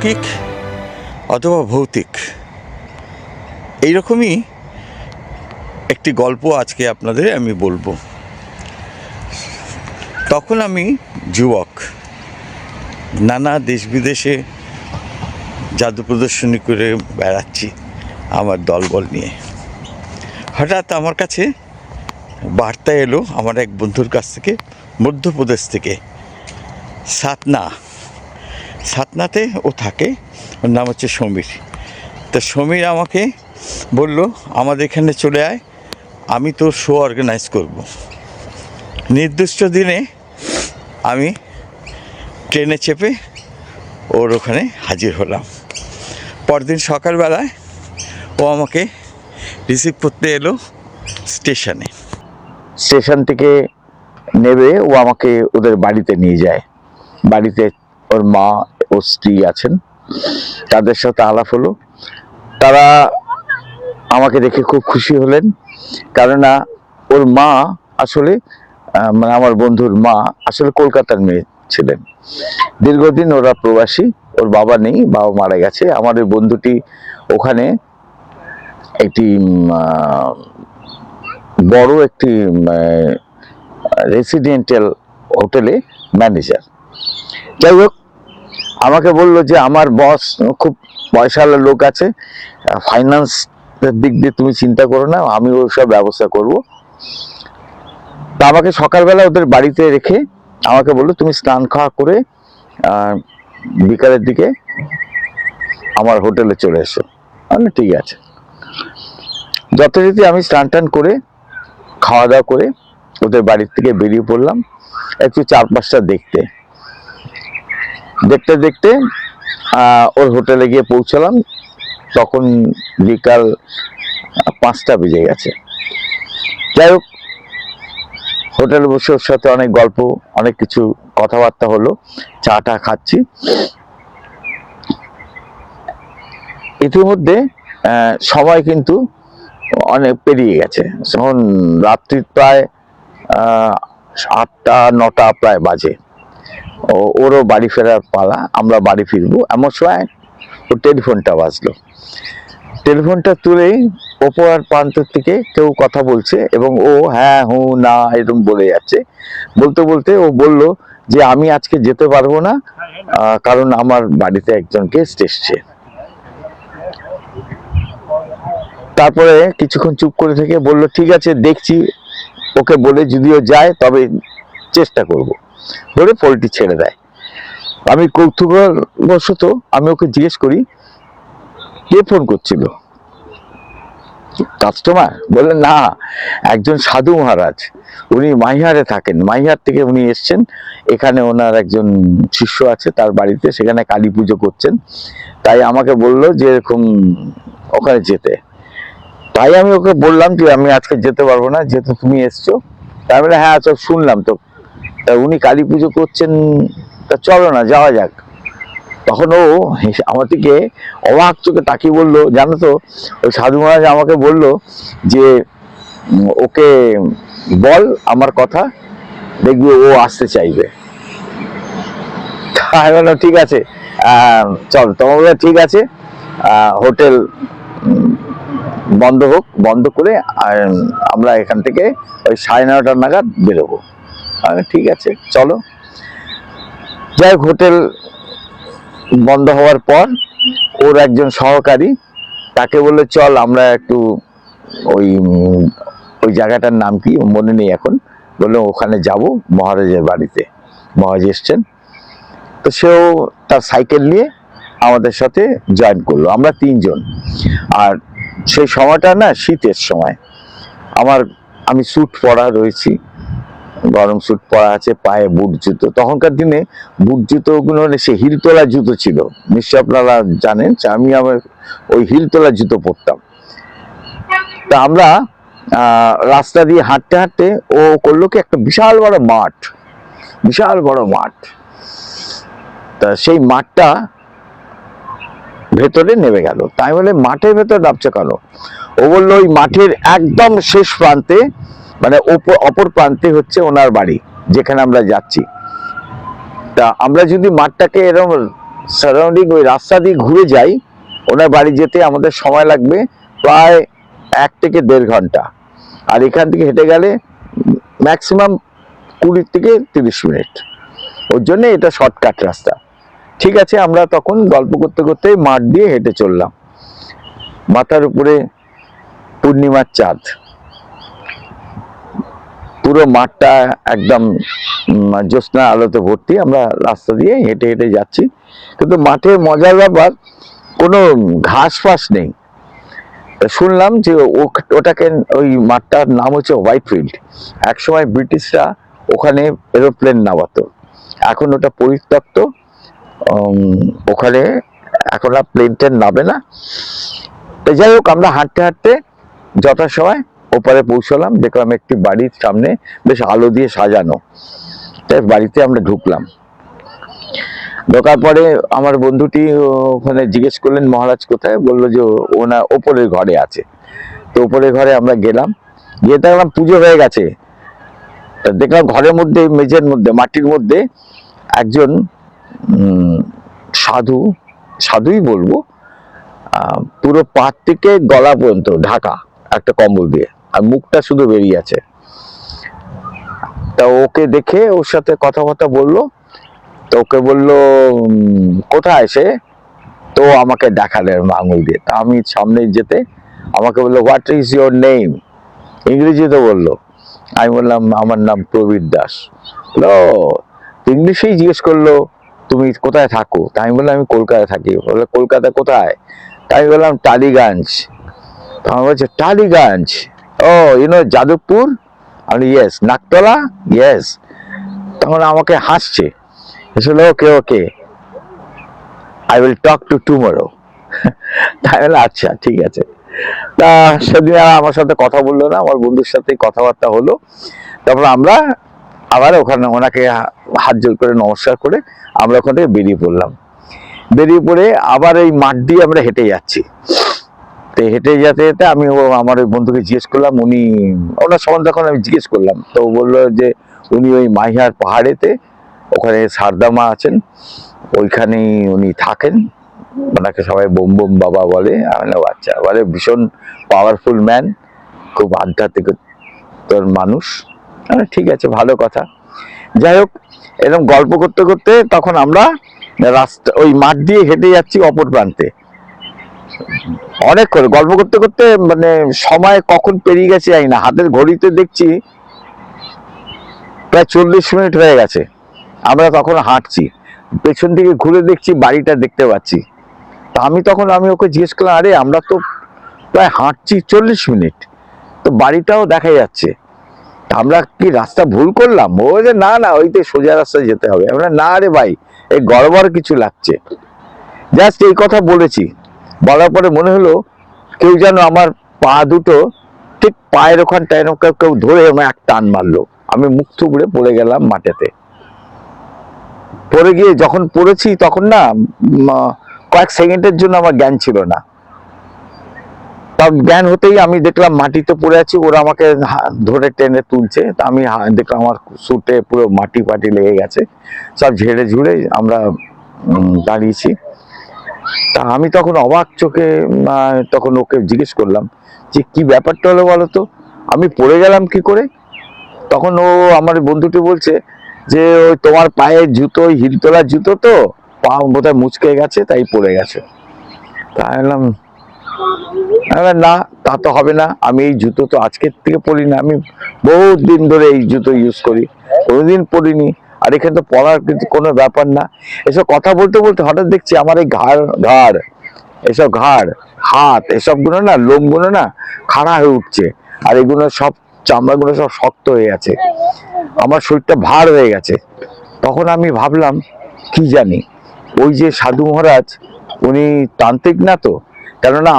অলৌকিক অথবা ভৌতিক এইরকমই একটি গল্প আজকে আপনাদের আমি বলবো। তখন আমি যুবক, নানা দেশ বিদেশে জাদু প্রদর্শনী করে বেড়াচ্ছি আমার দলবল নিয়ে। হঠাৎ আমার কাছে বার্তা এলো আমার এক বন্ধুর কাছ থেকে, মধ্যপ্রদেশ থেকে, সাতনাতে ও থাকে, ওর নাম হচ্ছে সমীর। তা সমীর আমাকে বলল, আমাদের এখানে চলে আয়, আমি তোর শো অর্গানাইজ করব। নির্দিষ্ট দিনে আমি ট্রেনে চেপে ওর ওখানে হাজির হলাম। পরদিন সকালবেলায় ও আমাকে রিসিভ করতে এলো স্টেশন থেকে নেবে ও আমাকে ওদের বাড়িতে নিয়ে যায়। বাড়িতে ওর মা ও স্ত্রী আছেন, তাদের সাথে আলাপ হলো। তারা আমাকে দেখে খুব খুশি হলেন, কেননা ওর মা আসলে মানে আমার বন্ধুর মা আসলে কলকাতার মেয়ে ছিলেন। দীর্ঘদিন ওরা প্রবাসী, ওর বাবা নেই, বাবা মারা গেছে। আমার ওই বন্ধুটি ওখানে একটি বড় একটি রেসিডেন্টাল হোটেলে ম্যানেজার। যাই হোক, আমাকে বলল যে আমার বস খুব পয়সাওয়ালা লোক আছে, ফাইন্যান্স দিক দিয়ে তুমি চিন্তা করো না, আমি ওর সব ব্যবস্থা করব। তা আমাকে সকালবেলা ওদের বাড়িতে রেখে আমাকে বললো, তুমি স্নান খাওয়া করে বিকালের দিকে আমার হোটেলে চলে এসো। ঠিক আছে। যথারীতি আমি স্নান টান করে খাওয়া দাওয়া করে ওদের বাড়ির থেকে বেরিয়ে পড়লাম একটু চারপাশটা দেখতে দেখতে ওর হোটেলে গিয়ে পৌঁছলাম। তখন বিকাল 5টা বেজে গেছে। যাই হোক, হোটেলে বসে ওর সাথে অনেক গল্প, অনেক কিছু কথাবার্তা হলো, চা টা খাচ্ছি। ইতিমধ্যে সময় কিন্তু অনেক পেরিয়ে গেছে, যখন রাত্রি প্রায় 8টা 9টা প্রায় বাজে। ওরও বাড়ি ফেরার পালা, আমরা বাড়ি ফিরবো। এমন সময় ওর টেলিফোনটা বাজলো। টেলিফোনটা তুলেই ওপর প্রান্ত থেকে কেউ কথা বলছে এবং ও হ্যাঁ হু না এরকম বলে যাচ্ছে। বলতে বলতে ও বলল যে আমি আজকে যেতে পারবো না, কারণ আমার বাড়িতে একজন গেস্ট এসছে। তারপরে কিছুক্ষণ চুপ করে থেকে বলল, ঠিক আছে দেখছি, ওকে বলে যদিও যায় তবে চেষ্টা করব, বলে ফোনটি ছেড়ে দেয়। আমি কৌতূহলবশত আমি ওকে জিজ্ঞেস করি, কে ফোন করছিল? কাস্টমার? বললেন না, একজন সাধু মহারাজ, উনি মাইহারে থাকেন, মাইহার থেকে উনি এসছেন এখানে, ওনার একজন শিষ্য আছে তার বাড়িতে, সেখানে কালী পুজো করছেন, তাই আমাকে বললো যে এরকম ওখানে যেতে। তাই আমি ওকে বললাম যে আমি আজকে যেতে পারবো না, যেহেতু তুমি এসছো। তাই বলে হ্যাঁ তো শুনলাম তো, তা উনি কালী পুজো করছেন, তা চলো না যাওয়া যাক। তখন ও আমার দিকে অবাক চোখে তাকিয়ে বললো, জানো তো ওই সাধু মহারাজ আমাকে বলল যে ওকে বল আমার কথা, দেখবি ও আসতে চাইবে। তাই বললাম ঠিক আছে, চল। তোমার বলে ঠিক আছে, হোটেল বন্ধ হোক, বন্ধ করে আমরা এখান থেকে ওই 9:30 নাগাদ বেরোবো। ঠিক আছে চলো। যাই হোক, হোটেল বন্ধ হওয়ার পর ওর একজন সহকারী তাকে বললে, চল আমরা একটু ওই জায়গাটার নাম কি মনে নেই এখন, বললো ওখানে যাব, মহারাজের বাড়িতে মহারাজ এসছেন। তো সেও তার সাইকেল নিয়ে আমাদের সাথে জয়েন করলো, আমরা 3 জন। আর সেই সময়টা না শীতের সময়, আমি স্যুট পরা রয়েছি, গরম স্যুট পরা আছে, পায়ে বুট জুতো। তখনকার দিনে বুট জুতো গুলো সে হিলতোলা জুতো ছিল, নিশ্চয় আপনারা জানেন। আমি আমার ওই হিলতোলা জুতো পরতাম। তা আমরা রাস্তা দিয়ে হাঁটতে হাঁটতে ও করলো কি, একটা বিশাল বড় মাঠ, তা সেই মাঠটা ভেতরে নেমে গেল। তাই বলে মাঠের ভেতর নামছে কেন? ও বললো ওই মাঠের একদম শেষ প্রান্তে, মানে অপর প্রান্তে হচ্ছে ওনার বাড়ি, যেখানে আমরা যাচ্ছি। তা আমরা যদি মাঠটাকে এরকম সারাউন্ডিং ওই রাস্তা দিয়ে ঘুরে যাই, ওনার বাড়ি যেতে আমাদের সময় লাগবে প্রায় 1 থেকে 1.5 ঘন্টা। আর এখান থেকে হেঁটে গেলে ম্যাক্সিমাম 20 থেকে 30 মিনিট। ওর জন্য এটা শর্টকাট রাস্তা। ঠিক আছে, আমরা তখন গল্প করতে করতে মাঠ দিয়ে হেঁটে চললাম। মাথার উপরে পূর্ণিমার চাঁদ, পুরো মাঠটা একদম জ্যোৎস্না আলোতে ভর্তি। আমরা রাস্তা দিয়ে হেঁটে হেঁটে যাচ্ছি, কিন্তু মাঠে মজার ব্যাপার কোনো ঘাস ফাস নেই। শুনলাম যে ওটাকে, ওই মাঠটার নাম হচ্ছে হোয়াইট ফিল্ড। একসময় ব্রিটিশরা ওখানে এরোপ্লেন নামাতো, এখন ওটা পরিত্যক্ত। ওখানে এখন আর প্লেন টেন নামে না। তো যাই হোক, আমরা হাঁটতে হাঁটতে যথাসময় ওপারে পৌঁছলাম। দেখলাম একটি বাড়ির সামনে বেশ আলো দিয়ে সাজানো, তাই বাড়িতে আমরা ঢুকলাম। ঢোকার পরে আমার বন্ধুটি ওখানে জিজ্ঞেস করলেন মহারাজ কোথায়, বললো যে ওনার ওপরের ঘরে আছে। তো ওপরের ঘরে আমরা গেলাম, গিয়ে দেখলাম পুজো হয়ে গেছে। তা দেখলাম ঘরের মধ্যে, মেঝের মধ্যে, মাটির মধ্যে একজন সাধু, সাধুই বলবো, পুরো পা থেকে গলা পর্যন্ত ঢাকা একটা কম্বল দিয়ে, আর মুখটা শুধু বেরিয়ে আছে। তা ওকে দেখে ওর সাথে কথাবার্তা বললো। তো ওকে বললো কোথায় সে, তো আমাকে দেখালেন আঙুল দিয়ে। তা আমি সামনে যেতে আমাকে বললো হোয়াট ইজ ইয়োর নেম, ইংরেজিতে বললো। আমি বললাম আমার নাম প্রবীর দাস। বললো ইংলিশেই জিজ্ঞেস করলো তুমি কোথায় থাকো। তা আমি বললাম আমি কলকাতায় থাকি। বললো কলকাতা কোথায়? তাই আমি বললাম টালিগঞ্জ। আমার বলছে টালিগঞ্জ, ও ইউনো যাদবপুর। আমি ইয়েস। নাকতলা, ইয়েস। তখন আমাকে হাসছে, আসলে okay okay, I will talk to tomorrow. তাই বলে আচ্ছা ঠিক আছে। তা সেদিন আর আমার সাথে কথা বললো না, আমার বন্ধুর সাথে কথাবার্তা হলো। তারপর আমরা আবার ওখানে ওনাকে হাত জোর করে নমস্কার করে আমরা ওখান থেকে বেরিয়ে পড়লাম। বেরিয়ে পড়ে আবার এই মাঠ দিয়ে আমরা হেঁটে যাচ্ছি। তো হেঁটে যেতে যেতে আমি আমার ওই বন্ধুকে জিজ্ঞেস করলাম, উনি ওনার সম্বন্ধে তখন আমি জিজ্ঞেস করলাম। তো বললো যে উনি ওই মাইহার পাহাড়েতে, ওখানে সারদামা আছেন, ওইখানেই উনি থাকেন। ওনাকে সবাই বোম বোম বাবা বলে। আমি বললাম আচ্ছা। বলে ভীষণ পাওয়ারফুল ম্যান, খুব আধ্যাত্মিক তোর মানুষ। ঠিক আছে, ভালো কথা। যাই হোক, এরকম গল্প করতে করতে তখন আমরা রাস্তা ওই মাঠ দিয়ে হেঁটে যাচ্ছি অপর প্রান্তে। অনেক করে গল্প করতে করতে মানে সময় কখন পেরিয়ে গেছে জানি না। হাতের ঘড়িতে দেখছি প্রায় 40 মিনিট হয়ে গেছে। আমরা তখন হাঁটছি, পেছন দিকে ঘুরে দেখছি বাড়িটা দেখতে পাচ্ছি। তা আমি ওকে জিজ্ঞেস করলাম, আরে আমরা তো প্রায় হাঁটছি 40 মিনিট, তো বাড়িটাও দেখা যাচ্ছে, আমরা কি রাস্তা ভুল করলাম? ও যে না না, ওইতে সোজা রাস্তায় যেতে হবে। আমরা না রে ভাই, এই গড়বড় কিছু লাগছে। জাস্ট এই কথা বলেছি, বলার পরে মনে হলো কেউ যেন আমার পা দুটো ঠিক পায়ের ওখানটায় কেউ ধরে আমার এক টান মারলো। আমি মুখ থুবড়ে পড়ে গেলাম মাঠেতে। পড়ে গিয়ে যখন পড়েছি তখন না কয়েক সেকেন্ডের জন্য আমার জ্ঞান ছিল না। তার জ্ঞান হতেই আমি দেখলাম মাটিতে পড়ে আছি, ওরা আমাকে ধরে টেনে তুলছে। তা আমি দেখলাম আমার সুটে পুরো মাটি পাটি লেগে গেছে, সব ঝেড়ে ঝুড়ে আমরা দাঁড়িয়েছি। তা আমি তখন অবাক চোখে তখন ওকে জিজ্ঞেস করলাম যে কি ব্যাপারটা হলো বলো তো, আমি পড়ে গেলাম কি করে? তখন ও আমার বন্ধুটি বলছে যে ওই তোমার পায়ের জুতো, হিলতলার জুতো তো, পা বোধহয় মুচকে গেছে তাই পড়ে গেছে। তাই বললাম না, তা তো হবে না, আমি এই জুতো তো আজকের থেকে পরি না, আমি বহুত দিন ধরে এই জুতো ইউজ করি, কোনোদিন পরিনি। আর এখানে তো পড়ার কিন্তু কোনো ব্যাপার না। এসব কথা বলতে বলতে হঠাৎ দেখছি আমার এই ঘাড় এসব ঘাড়, হাত, এসবগুলো না, লোমগুলো না খাড়া হয়ে উঠছে, আর এগুলো সব চামড়াগুলো সব শক্ত হয়ে গেছে, আমার শরীরটা ভার হয়ে গেছে। তখন আমি ভাবলাম কি জানি, ওই যে সাধু মহারাজ উনি তান্ত্রিক না তো? কেননা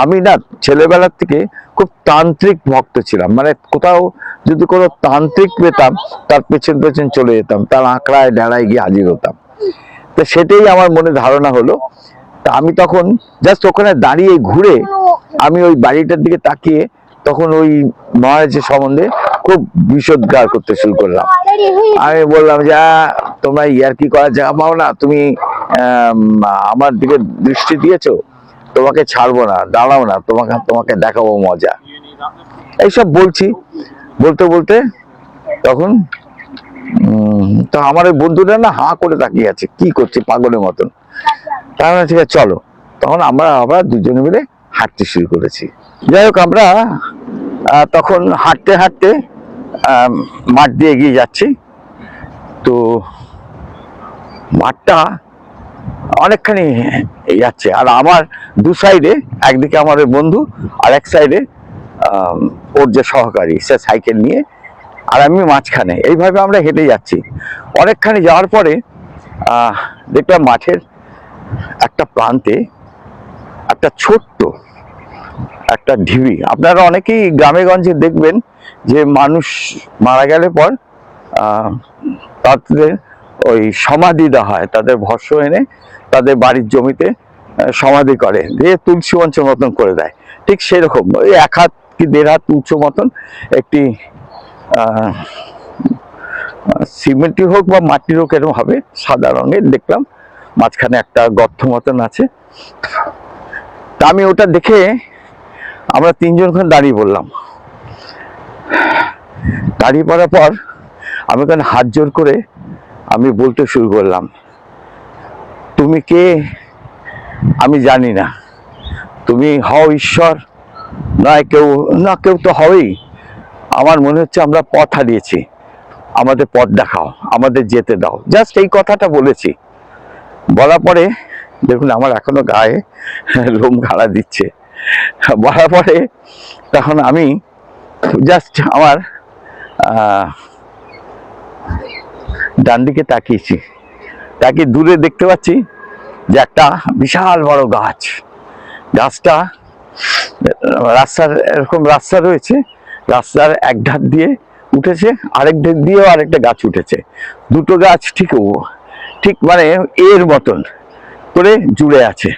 আমি না ছেলেবেলার থেকে খুব তান্ত্রিক ভক্ত ছিলাম। মানে কোথাও যদি কোনো তান্ত্রিক পেতাম, তার পেছন পেছন চলে যেতাম, তার আঁকড়ায় ডেড়ায় গিয়ে হাজির হতাম। তো সেটাই আমার মনে ধারণা হলো। তা আমি তখন জাস্ট ওখানে দাঁড়িয়ে ঘুরে আমি ওই বাড়িটার দিকে তাকিয়ে তখন ওই মহারাজের সম্বন্ধে খুব বিষোদ্গার করতে শুরু করলাম। আমি বললাম যে তোমরা ইয়ার্কি করার জায়গা পাও না, তুমি আম, আমার দিকে দৃষ্টি দিয়েছো, তোমাকে ছাড়বো না, দাঁড়াও না, তোমাকে তোমাকে দেখাবো মজা, এইসব বলছি। বলতে বলতে তখন তো আমার ওই বন্ধুরা না হাঁ করে তাকিয়ে আছে, কি করছে পাগলের মতন। তাহলে ঠিক আছে চলো, তখন আমরা আবার দুজনে মিলে হাঁটতে শুরু করেছি। যাই হোক, আমরা তখন হাঁটতে হাঁটতে মাঠ দিয়ে এগিয়ে যাচ্ছি। তো মাঠটা অনেকখানি যাচ্ছে, আর আমার দু সাইডে, একদিকে আমার ওই বন্ধু, আর এক সাইডে ওর যে সহকারী সে সাইকেল নিয়ে, আর আমি মাঝখানে, এইভাবে আমরা হেঁটে যাচ্ছি। অনেকখানি যাওয়ার পরে দেখলাম মাঠের একটা প্রান্তে একটা ছোট্ট একটা ঢিবি। আপনারা অনেকেই গ্রামে গঞ্জে দেখবেন যে মানুষ মারা গেলে পর তাদের ওই সমাধি দেওয়া হয়, তাদের ভস্ম এনে তাদের বাড়ির জমিতে সমাধি করে, দিয়ে তুলসী মঞ্চের মতন করে দেয়। ঠিক সেরকম ওই 1 হাত কি 1.5 হাত উঁচু মতন একটি সিমেন্টই হোক বা মাটির হোক এরকম হবে, সাদা রঙের দেখলাম, মাঝখানে একটা গর্ত মতন আছে। তা আমি ওটা দেখে আমরা 3জন ওখানে দাঁড়িয়ে পড়লাম। দাঁড়িয়ে পড়ার পর আমি ওখানে হাত জোর করে আমি বলতে শুরু করলাম, তুমি কে আমি জানি না, তুমি হও ঈশ্বর, নয় কেউ না, কেউ তো হবেই। আমার মনে হচ্ছে আমরা পথ হারিয়েছি, আমাদের পথ দেখাও, আমাদের যেতে দাও, জাস্ট এই কথাটা বলেছি। বলার পরে দেখুন আমার এখনো গায়ে লোম খাড়া দিচ্ছে। বলার পরে তখন আমি জাস্ট আমার ডান দিকে তাকিয়েছি, তাকিয়ে দূরে দেখতে পাচ্ছি যে একটা বিশাল বড় গাছ। গাছটা রাস্তার, এরকম রাস্তা রয়েছে, রাস্তার এক ধার দিয়ে উঠেছে, আরেক ধার দিয়েও আরেকটা গাছ উঠেছে। দুটো গাছ ঠিক মানে এর মতন করে জুড়ে আছে,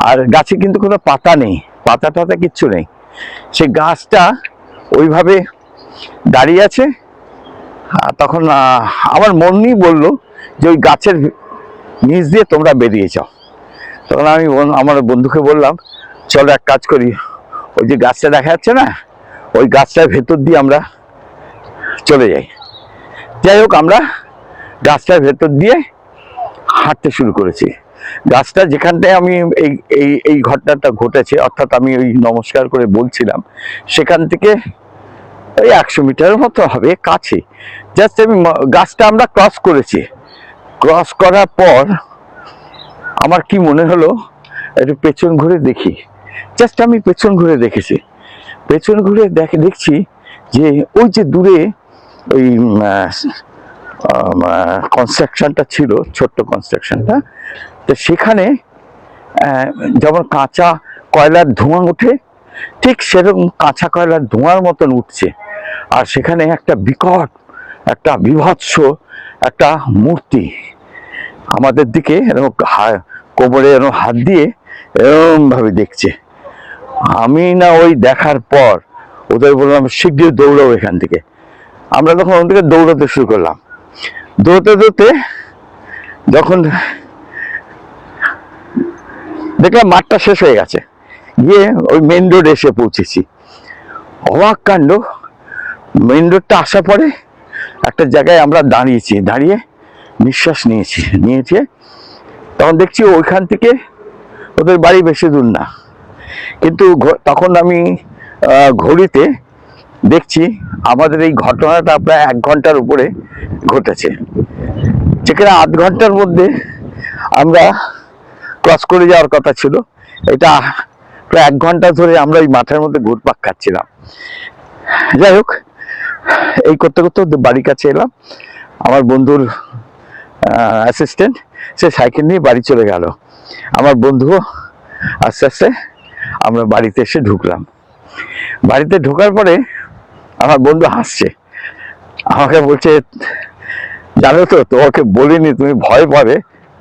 আর গাছে কিন্তু কোনো পাতা নেই, পাতা টাতা কিচ্ছু নেই। সে গাছটা ওইভাবে দাঁড়িয়ে আছে। তখন আমার মনই বললো যে ওই গাছের নিচ দিয়ে তোমরা বেরিয়ে যাও। তখন আমি আমার বন্ধুকে বললাম, চলো এক কাজ করি, ওই যে গাছটা দেখা যাচ্ছে না, ওই গাছটার ভেতর দিয়ে আমরা চলে যাই। যাই হোক, আমরা গাছটার ভেতর দিয়ে হাঁটতে শুরু করেছি। গাছটা যেখানটায় আমি এই ঘটনাটা ঘটেছে, অর্থাৎ আমি ওই নমস্কার করে বলছিলাম, সেখান থেকে ওই 100 মিটারের মতো হবে, কাছে। জাস্ট আমি গাছটা আমরা ক্রস করেছি। ক্রস করার পর আমার কি মনে হলো, একটু পেছন ঘুরে দেখি। জাস্ট আমি পেছন ঘুরে দেখেছি, পেছন ঘুরে দেখছি যে ওই যে দূরে ওই কনস্ট্রাকশনটা ছিল, ছোট্ট কনস্ট্রাকশনটা, তো সেখানে যেমন কাঁচা কয়লার ধোঁয়া ওঠে, ঠিক সেরকম কাঁচা কয়লার ধোঁয়ার মতন উঠছে। আর সেখানে একটা বিকট, একটা বিভৎস একটা মূর্তি আমাদের দিকে এরকম কোমরে এরকম হাত দিয়ে এরকম ভাবে দেখছে। আমি না ওই দেখার পর ওদের বললাম শীঘ্রই দৌড়াও এখান থেকে। আমরা তখন ওখান থেকে দৌড়াতে শুরু করলাম। দৌড়তে দৌড়তে যখন দেখলাম মাঠটা শেষ হয়ে গেছে, গিয়ে ওই মেন রোড এসে পৌঁছেছি। অবাক কাণ্ড, মেন রোডটা আসার পরে একটা জায়গায় আমরা দাঁড়িয়েছি, দাঁড়িয়ে নিঃশ্বাস নিয়েছি। তখন দেখছি ওইখান থেকে ওদের বাড়ি বেশি দূর না, কিন্তু তখন আমি ঘড়িতে দেখছি আমাদের এই ঘটনাটা প্রায় 1 ঘন্টার উপরে ঘটেছে, যেখানে 8 ঘন্টার মধ্যে আমরা ক্রস করে যাওয়ার কথা ছিল। এটা প্রায় 1 ঘন্টা ধরে আমরা ওই মাঠের মধ্যে ঘুরপাক খাচ্ছিলাম। যাই হোক, এই করতে করতে বাড়ির কাছে এলাম। আমার বন্ধুর অ্যাসিস্ট্যান্ট সে সাইকেল নিয়ে বাড়ি চলে গেল। আমার বন্ধুও আস্তে আস্তে আমরা বাড়িতে এসে ঢুকলাম। বাড়িতে ঢোকার পরে আমার বন্ধু হাসছে, আমাকে বলছে, জানো তো তোমাকে বলিনি তুমি ভয় পাবে।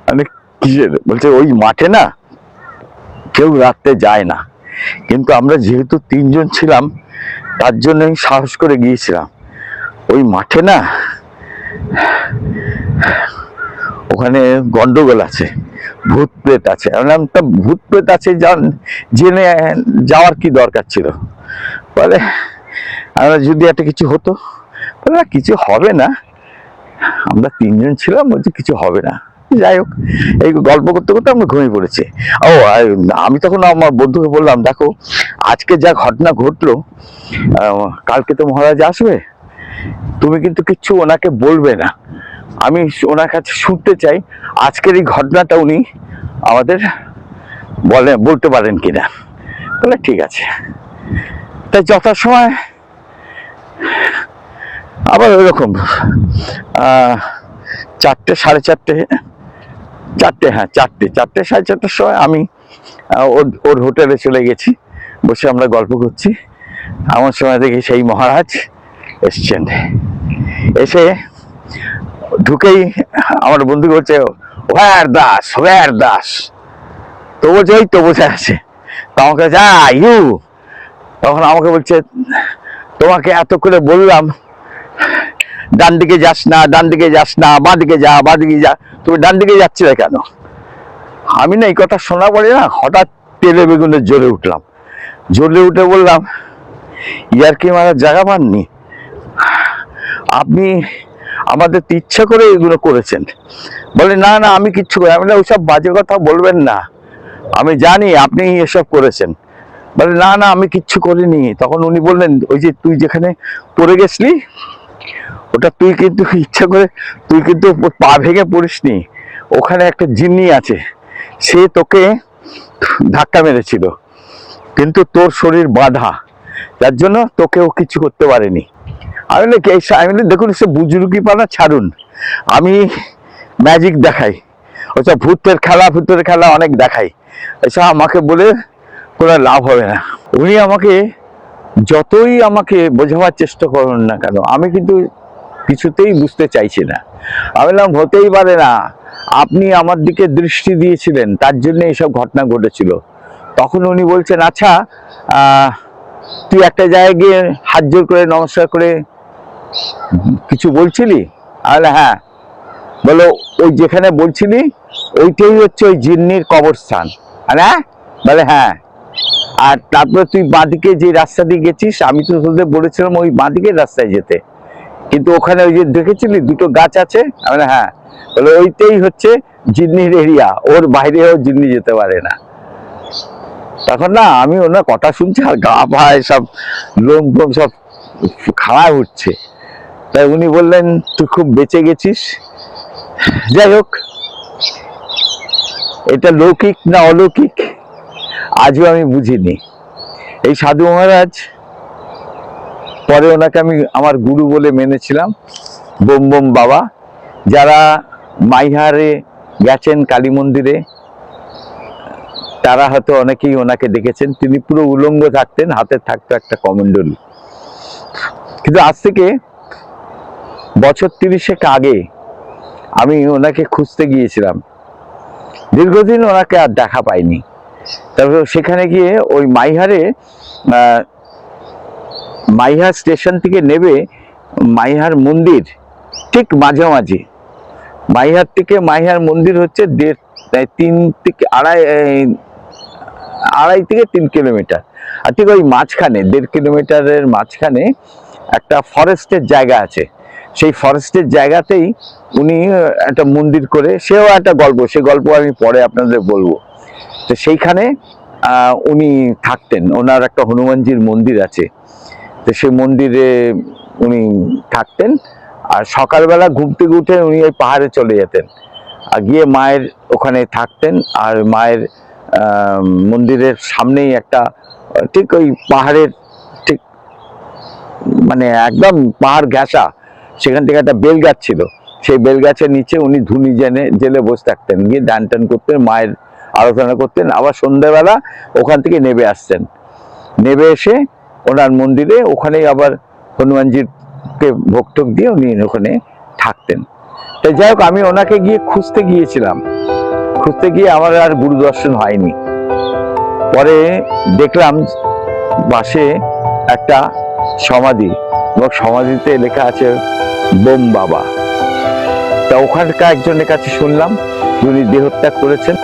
মানে কিসের? বলছে ওই মাঠে না কেউ রাত্রে যায় না, কিন্তু আমরা যেহেতু 3জন ছিলাম তার জন্য আমি সাহস করে গিয়েছিলাম। ওই মাঠে না ওখানে গন্ডগোল আছে, ভূত প্রেত আছে। আমি বললাম, তা ভূত প্রেত আছে জেনে যাওয়ার কি দরকার ছিল? বলে আমরা যদি একটা কিছু হতো, বলে না কিছু হবে না, আমরা তিনজন ছিলাম, বলছি কিছু হবে না। যাই হোক, এই গল্প করতে করতে আমরা ঘুমিয়ে পড়েছি। ও আমি তখন আমার বন্ধুকে বললাম, দেখো আজকে যা ঘটনা ঘটলো, কালকে তো মহারাজ আসবে, তুমি কিন্তু কিচ্ছু ওনাকে বলবে না, আমি ওনার কাছে শুনতে চাই আজকের এই ঘটনাটা উনি আমাদের বলতে পারেন কিনা। বলে ঠিক আছে। তাই যথাসময় আবার ওইরকম 4টে, সাড়ে 4টে, 4টে, হ্যাঁ 4টে, 4টে, সাড়ে 4টের সময় আমি ওর হোটেলে চলে গেছি, বসে আমরা গল্প করছি। আমার সময় দেখি সেই মহারাজ এসছেন। এসে ঢুকেই আমার বন্ধু বলছে, ওয়ার দাস, ওয়ার দাস। তো বলছে ওই তো বসে আছে। তো আমাকে যা ইউ, তখন আমাকে বলছে, তোমাকে এত করে বললাম ডান দিকে যাস না, ডান দিকে যাস না, বাঁ দিকে যা, বাঁ দিকে যা, তুমি ডান দিকে যাচ্ছিলে কেন? আমি না এই কথা শোনা পড়ে না হঠাৎ তেলে বেগুনে জ্বলে উঠলাম। জ্বলে উঠে বললাম, ইয়ার কি মারার জায়গা পাননি? আপনি আমাদের ইচ্ছা করে এগুলো করেছেন? বলে না না, আমি কিচ্ছু করি। আমি ওইসব বাজে কথা বলবেন না, আমি জানি আপনি এসব করেছেন। বলে না না, আমি কিচ্ছু করিনি। তখন উনি বললেন, ওই যে তুই যেখানে পড়ে গেছলি, ওটা তুই কিন্তু ইচ্ছা করে, তুই কিন্তু পা ভেঙে পড়িসনি, ওখানে একটা জিন্নি আছে, সে তোকে ধাক্কা মেরেছিল, কিন্তু তোর শরীর বাঁধা, যার জন্য তোকেও কিছু করতে পারেনি। আমি দেখুন, সে বুজুর্গি পানা ছাড়ুন, আমি ম্যাজিক দেখাই, ওইসব ভূতের খেলা অনেক দেখাই, এসব আমাকে বলে কোনো লাভ হবে না। উনি যতই আমাকে বোঝাবার চেষ্টা করুন না কেন, আমি কিন্তু কিছুতেই বুঝতে চাইছি না। আমি বললাম, হতেই পারে না, আপনি আমার দিকে দৃষ্টি দিয়েছিলেন, তার জন্য এইসব ঘটনা ঘটেছিল। তখন উনি বলছেন, আচ্ছা তুই একটা জায়গায় গিয়ে হাত জোর করে নমস্কার করে কিছু বলছিলি? আমি হ্যাঁ। বলো, ওই যেখানে বলছিলি ওইটাই হচ্ছে ওই জিন্নির কবরস্থান? হ্যাঁ। বলে হ্যাঁ। আর তারপরে তুই বাঁদিকে যে রাস্তা দিয়ে গেছিস, আমি তো তোদের বলেছিলাম ওই বাঁদিকের রাস্তায় যেতে, কিন্তু ওখানে ওই যে দেখেছিলি দুটো গাছ আছে? আমি হ্যাঁ। বলে ওইটাই হচ্ছে জিন্নির এরিয়া, ওর বাইরেও জিন্নি যেতে পারে না। তখন না আমি ওনার কথা শুনছি আর গা পায় সব লোম ফোম সব খাড়া উঠছে। তাই উনি বললেন, তুই খুব বেঁচে গেছিস। যাই হোক, এটা লৌকিক না অলৌকিক আজও আমি বুঝিনি। এই সাধু মহারাজ, পরে ওনাকে আমি আমার গুরু বলে মেনেছিলাম, বোম বোম বাবা। যারা মাইহারে গেছেন কালী মন্দিরে, তারা হয়তো অনেকেই ওনাকে দেখেছেন। তিনি পুরো উলঙ্গ থাকতেন, হাতে থাকতো একটা কমণ্ডলু। কিন্তু আজ থেকে বছর 30 আগে আমি ওনাকে খুঁজতে গিয়েছিলাম, দীর্ঘদিন ওনাকে আর দেখা পাইনি। তারপর সেখানে গিয়ে ওই মাইহার স্টেশন থেকে নেবে মাইহার মন্দির ঠিক মাঝামাঝি। মাইহার থেকে মাইহার মন্দির হচ্ছে 2.5 থেকে 3 কিলোমিটার। আর ঠিক ওই মাঝখানে 1.5 কিলোমিটারের মাঝখানে একটা ফরেস্টের জায়গা আছে। সেই ফরেস্টের জায়গাতেই উনি একটা মন্দির করে, সেও একটা গল্প, সে গল্প আমি পরে আপনাদের বলবো। তো সেইখানে উনি থাকতেন, ওনার একটা হনুমানজির মন্দির আছে, তো সেই মন্দিরে উনি থাকতেন। আর সকালবেলা ঘুম থেকে উঠে উনি ওই পাহাড়ে চলে যেতেন, আর গিয়ে মায়ের ওখানে থাকতেন। আর মায়ের মন্দিরের সামনেই একটা, ঠিক ওই পাহাড়ের ঠিক মানে একদম পাহাড় ঘেঁষা, সেখান থেকে একটা বেল গাছ ছিল, সেই বেল গাছের নিচে উনি ধুনি জেলে বসে থাকতেন, গিয়ে দান টান করতেন, মায়ের আরাধনা করতেন। আবার সন্ধ্যাবেলা ওখান থেকে নেমে আসতেন, নেমে এসে ওনার মন্দিরে ওখানেই আবার হনুমানজিকে ভোগ টোক দিয়ে উনি ওখানে থাকতেন। তাই যাই হোক, আমি ওনাকে গিয়ে খুঁজতে গিয়েছিলাম, খুঁজতে গিয়ে আমার আর গুরু দর্শন হয়নি। পরে দেখলাম পাশে একটা সমাধি, এবং সমাধিতে লেখা আছে বোম বাবা। তা ওখানকার একজনের কাছে শুনলাম যে উনি দেহত্যাগ করেছেন।